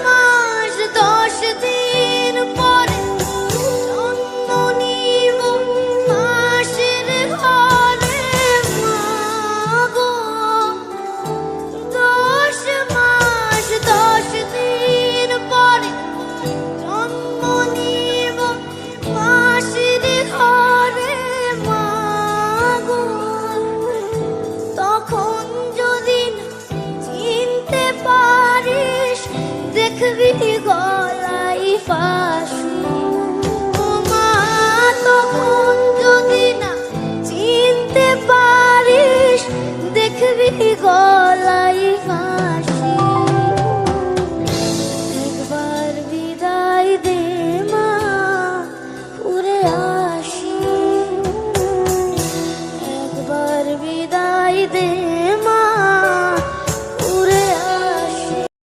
মাস 10 দিন পরে জন্ম নিব মাসির ঘরে মাগো। 10 মাস 10 দিন পরে জন্ম নিব মাসির ঘরে মাগো। তখন যদি চিনতে পারিস দেখবি গলায়